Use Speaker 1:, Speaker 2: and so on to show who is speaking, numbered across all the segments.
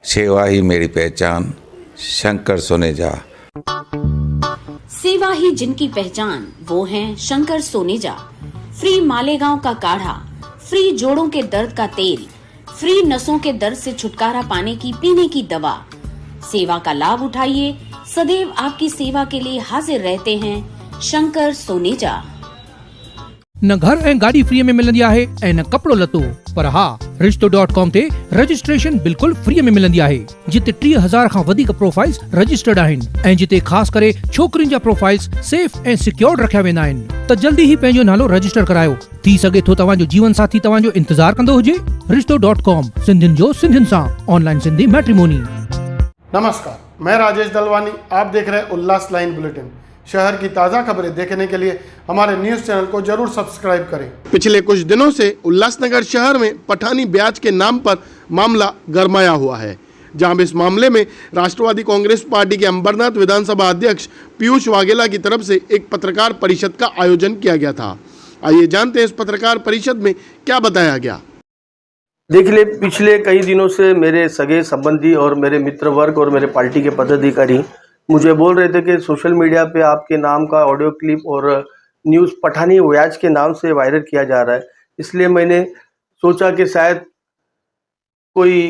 Speaker 1: सेवा ही मेरी पहचान, शंकर सोनेजा।
Speaker 2: सेवा ही जिनकी पहचान, वो हैं शंकर सोनेजा। फ्री मालेगांव का काढ़ा, फ्री जोड़ों के दर्द का तेल, फ्री नसों के दर्द से छुटकारा पाने की पीने की दवा। सेवा का लाभ उठाइए, सदैव आपकी सेवा के लिए हाजिर रहते हैं शंकर सोनेजा।
Speaker 3: न घर ऐं गाड़ी फ्री में मिलंदी आहे ऐं न कपड़ो लतो, पर हा रिश्तो.com ते रजिस्ट्रेशन बिल्कुल फ्री में मिलंदी आहे, जिते 3000 खां वधीक प्रोफाइल्स रजिस्टर्ड आहिनि ऐं जिते ख़ास करे छोकरियुनि जा प्रोफाइल्स सेफ ऐं सिक्योर्ड रखिया वेंदा आहिनि। त जल्दी ही पंहिंजो नालो रजिस्टर करायो। थी सघे थो तव्हांजो जीवन साथी तव्हांजो इंतजार कंदो हुजे। रिश्तो.com, सिंधियुनि जो सिंधियुनि सां, ऑनलाइन सिंधी मैट्रिमोनी।
Speaker 4: नमस्कार, मैं राजेश दलवानी, आप देख रहे हैं उल्लास लाइन बुलेटिन। शहर की ताज़ा खबरें देखने के लिए हमारे न्यूज़ चैनल को जरूर सब्सक्राइब करें। पिछले कुछ दिनों से उल्लासनगर शहर में पठानी ब्याज के नाम पर मामला गरमाया हुआ है, जहां इस मामले में राष्ट्रवादी कांग्रेस पार्टी के अंबरनाथ विधानसभा अध्यक्ष पीयूष वाघेला की तरफ से एक पत्रकार परिषद का आयोजन किया गया था। आइए जानते हैं इस पत्रकार परिषद में क्या बताया गया।
Speaker 5: देखिए, पिछले कई दिनों से मेरे सगे संबंधी और मेरे मित्र वर्ग और मेरे पार्टी के पदाधिकारी मुझे बोल रहे थे कि सोशल मीडिया पे आपके नाम का ऑडियो क्लिप और न्यूज़ पठानी व्याज के नाम से वायरल किया जा रहा है। इसलिए मैंने सोचा कि शायद कोई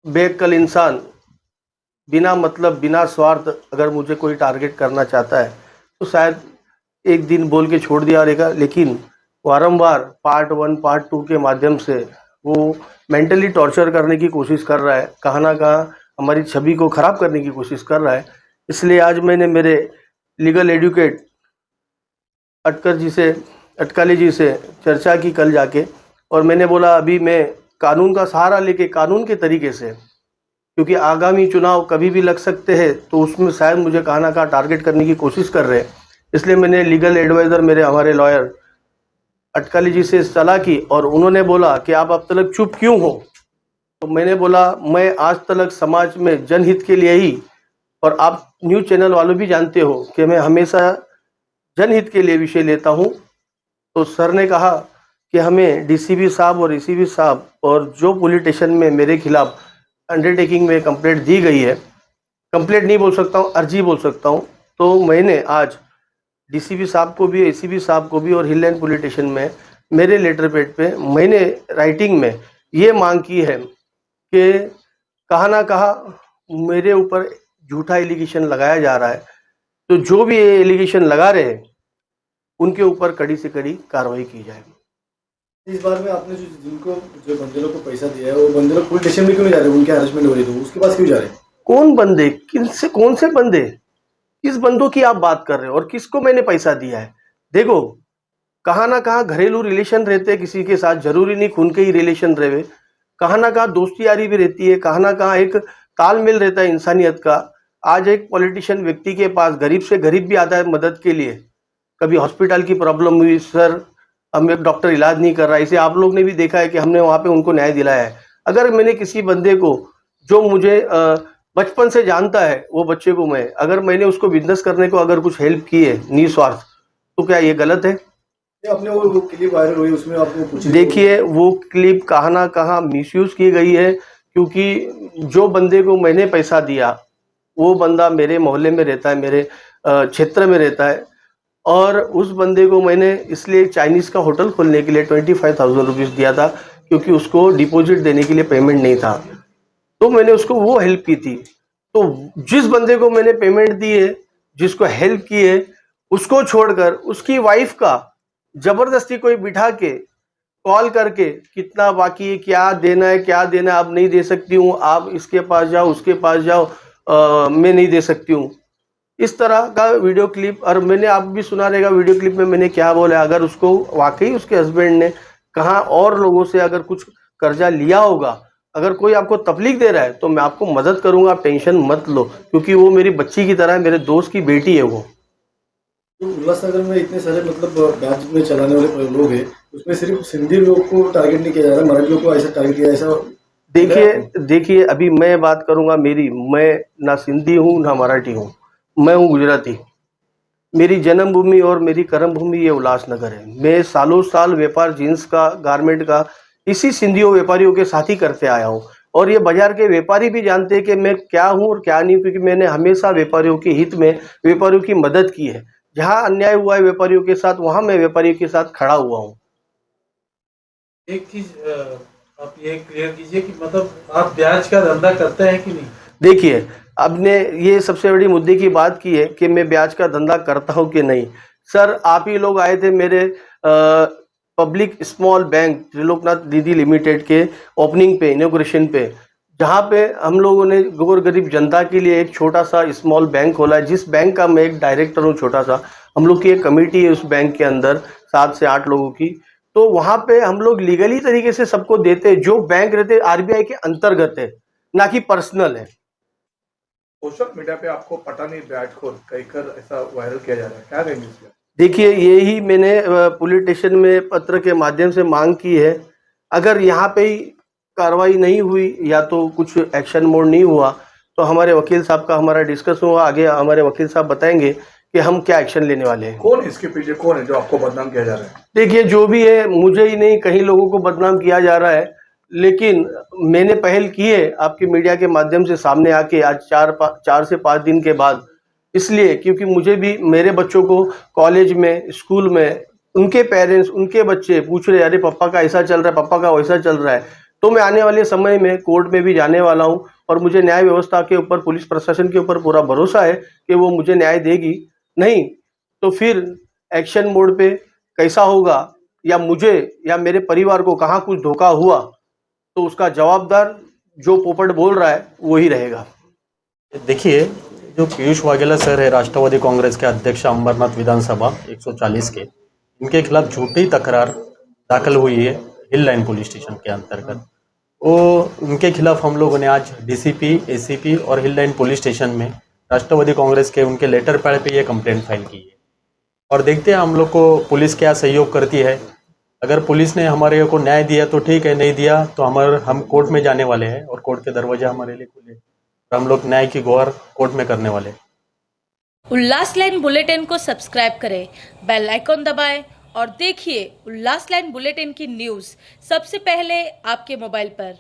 Speaker 5: बेअक्ल इंसान बिना मतलब बिना स्वार्थ अगर मुझे कोई टारगेट करना चाहता है तो शायद एक दिन बोल के छोड़ दिया रहेगा, लेकिन वारंवार पार्ट 1 पार्ट 2 के माध्यम से वो मेंटली टॉर्चर करने की कोशिश कर रहा है, कहाँ ना कहाँ हमारी छवि को ख़राब करने की कोशिश कर रहा है। इसलिए आज मैंने मेरे लीगल एडवोकेट अटकाली जी से चर्चा की कल जाके, और मैंने बोला अभी मैं कानून का सहारा लेके कानून के तरीके से, क्योंकि आगामी चुनाव कभी भी लग सकते हैं तो उसमें शायद मुझे कहाँ ना कहाँ टारगेट करने की कोशिश कर रहे हैं। इसलिए मैंने लीगल एडवाइज़र हमारे लॉयर अटकाली जी से सलाह की और उन्होंने बोला कि आप अब तक चुप क्यों हो। तो मैंने बोला मैं आज तक समाज में जनहित के लिए ही, और आप न्यूज़ चैनल वालों भी जानते हो कि मैं हमेशा जनहित के लिए विषय लेता हूं। तो सर ने कहा कि हमें डीसीपी साहब और एसीपी साहब और जो पुलिस स्टेशन में मेरे खिलाफ अंडरटेकिंग में कंप्लेंट दी गई है, कंप्लेंट नहीं बोल सकता हूँ, अर्जी बोल सकता हूँ, तो मैंने आज डीसीपी साहब को भी, एसीपी साहब को भी और हिल लाइन पुलिस स्टेशन में मेरे लेटर पैड पे मैंने राइटिंग में ये मांग की है कि कहाँ ना कहाँ मेरे ऊपर झूठा एलिगेशन लगाया जा रहा है, तो जो भी ये एलिगेशन लगा रहे हैं उनके ऊपर कड़ी से कड़ी कार्रवाई की जाए।
Speaker 6: इस बार में आपने जो बंदे लोग को पैसा दिया है, वो बंदे लोग पुलिस स्टेशन में क्यों नहीं जा रहे? उनके हरासमेंट हो रही है तो उसके पास क्यों जा रहे हैं?
Speaker 5: कौन बंदे, किनसे, कौन से बंदे, किस बंदों की आप बात कर रहे हो और किसको मैंने पैसा दिया है? देखो, कहाँ ना कहाँ घरेलू रिलेशन रहते हैं किसी के साथ, जरूरी नहीं खून के ही रिलेशन रहे, कहाँ ना कहाँ दोस्ती यारी भी रहती है, कहाँ ना कहाँ एक तालमेल रहता है इंसानियत का। आज एक पॉलिटिशियन व्यक्ति के पास गरीब से गरीब भी आता है मदद के लिए, कभी हॉस्पिटल की प्रॉब्लम हुई, सर हम एक डॉक्टर इलाज नहीं कर रहा है, इसे आप लोग ने भी देखा है कि हमने वहाँ पे उनको न्याय दिलाया है। अगर मैंने किसी बंदे को जो मुझे बचपन से जानता है, वो बच्चे को अगर मैंने उसको बिजनेस करने को अगर कुछ हेल्प की है निस्वार्थ, तो क्या ये गलत है?
Speaker 6: अपने वो क्लिप वायरल हुई उसमें आपको
Speaker 5: देखिए, वो क्लिप कहाँ ना कहाँ मिसयूज की गई है, क्योंकि जो बंदे को मैंने पैसा दिया वो बंदा मेरे मोहल्ले में रहता है, मेरे क्षेत्र में रहता है, और उस बंदे को मैंने इसलिए चाइनीज़ का होटल खोलने के लिए 25,000 रुपीज़ दिया था, क्योंकि उसको डिपॉजिट देने के लिए पेमेंट नहीं था, तो मैंने उसको वो हेल्प की थी। तो जिस बंदे को मैंने पेमेंट दी है, जिसको हेल्प की है, उसको छोड़कर उसकी वाइफ का जबरदस्ती कोई बिठा के कॉल करके कितना बाकी है, क्या देना है, क्या देना है, आप नहीं दे सकती हूँ, आप इसके पास जाओ, उसके पास जाओ, मैं नहीं दे सकती हूँ, इस तरह का वीडियो क्लिप। और मैंने, आप भी सुना रहेगा वीडियो क्लिप में मैंने क्या बोला, अगर उसको वाकई उसके हस्बैंड ने कहाँ और लोगों से अगर कुछ कर्जा लिया होगा, अगर कोई आपको तकलीफ दे रहा है तो मैं आपको मदद करूंगा, आप टेंशन मत लो, क्योंकि वो मेरी बच्ची की तरह है, मेरे दोस्त की बेटी है वो।
Speaker 6: तो उल्लासनगर में इतने सारे मतलब ब्याज में चलाने वाले लोग हैं, उसमें सिर्फ सिंधी लोग को टारगेट नहीं किया जा रहा, मराठी लोग को ऐसा टारगेट किया ऐसा?
Speaker 5: देखिए अभी मैं बात करूंगा मैं ना सिंधी हूँ ना मराठी हूँ, मैं हूँ गुजराती। मेरी जन्मभूमि और मेरी कर्मभूमि ये उल्लासनगर है। मैं सालों साल व्यापार जीन्स का, गारमेंट का इसी सिंधियों व्यापारियों के साथ ही करते आया हूँ, और ये बाजार के व्यापारी भी जानते हैं कि मैं क्या हूँ और क्या नहीं, क्योंकि मैंने हमेशा व्यापारियों के हित में व्यापारियों की मदद की है। जहाँ अन्याय हुआ है व्यापारियों के साथ, वहाँ मैं व्यापारियों के साथ खड़ा हुआ हूँ।
Speaker 7: एक चीज आप ये क्लियर कीजिए कि मतलब आप ब्याज का धंधा करते हैं कि नहीं?
Speaker 5: देखिए, आपने ये सबसे बड़ी मुद्दे की बात की है कि मैं ब्याज का धंधा करता हूँ कि नहीं। सर, आप ही लोग आए थे मेरे पब्लिक स्मॉल बैंक त्रिलोकनाथ दीदी लिमिटेड के ओपनिंग पे, इनॉग्रेशन पे, जहाँ पे हम लोगों ने गौर गरीब जनता के लिए एक छोटा सा स्मॉल बैंक खोला है, जिस बैंक का मैं एक डायरेक्टर हूँ। छोटा सा हम लोग की एक कमेटी है उस बैंक के अंदर 7 से 8 लोगों की। तो वहाँ पे हम लोग लीगली तरीके से सबको देते हैं। जो बैंक रहते आरबीआई के अंतर्गत है, ना कि पर्सनल है।
Speaker 8: सोशल मीडिया पे आपको पता नहीं ब्याजखोर कहकर ऐसा वायरल किया जा रहा है, क्या कहेंगे इस पर?
Speaker 5: देखिए, यही मैंने पुलिस स्टेशन में पत्र के माध्यम से मांग की है। अगर यहाँ पे ही कार्रवाई नहीं हुई या तो कुछ एक्शन मोड नहीं हुआ तो हमारे वकील साहब का हमारा डिस्कस हुआ, आगे हमारे वकील साहब बताएंगे कि हम क्या एक्शन लेने वाले हैं।
Speaker 8: कौन है इसके पीछे, कौन है जो आपको बदनाम किया जा रहा है?
Speaker 5: देखिए, जो भी है, मुझे ही नहीं कई लोगों को बदनाम किया जा रहा है, लेकिन मैंने पहल की है आपके मीडिया के माध्यम से सामने आके आज 4 से 5 दिन के बाद, इसलिए क्योंकि मुझे भी मेरे बच्चों को कॉलेज में, स्कूल में उनके पेरेंट्स, उनके बच्चे पूछ रहे, अरे पापा का ऐसा चल रहा है, पापा का वैसा चल रहा है। तो मैं आने वाले समय में कोर्ट में भी जाने वाला हूं और मुझे न्याय व्यवस्था के ऊपर, पुलिस प्रशासन के ऊपर पूरा भरोसा है कि वो मुझे न्याय देगी। नहीं तो फिर एक्शन मोड पे कैसा होगा, या मुझे या मेरे परिवार को कहाँ कुछ धोखा हुआ तो उसका जवाबदार जो पोपट बोल रहा है वही रहेगा।
Speaker 9: देखिए, जो पीयूष वाघेला सर है, राष्ट्रवादी कांग्रेस के अध्यक्ष अंबरनाथ विधानसभा 140 के, इनके खिलाफ झूठी तकरार दाखिल हुई है हिल लाइन पुलिस स्टेशन के अंतर्गत। वो उनके खिलाफ हम लोगों ने आज डीसीपी, एसीपी और हिल लाइन पुलिस स्टेशन में राष्ट्रवादी कांग्रेस के उनके लेटर पैड पे ये कंप्लेंट फाइल की है। और देखते हैं हम लोग को पुलिस क्या सहयोग करती है। अगर पुलिस ने हमारे को न्याय दिया तो ठीक है, नहीं दिया तो हम कोर्ट में जाने वाले हैं और कोर्ट के दरवाजे हमारे लिए खुले, और हम लोग न्याय की गुहार कोर्ट में करने वाले।
Speaker 10: उल्लास लाइन बुलेटिन को सब्सक्राइब करें, बेल आइकॉन दबाएं और देखिए उल्लास लाइन बुलेटिन की न्यूज़ सबसे पहले आपके मोबाइल पर।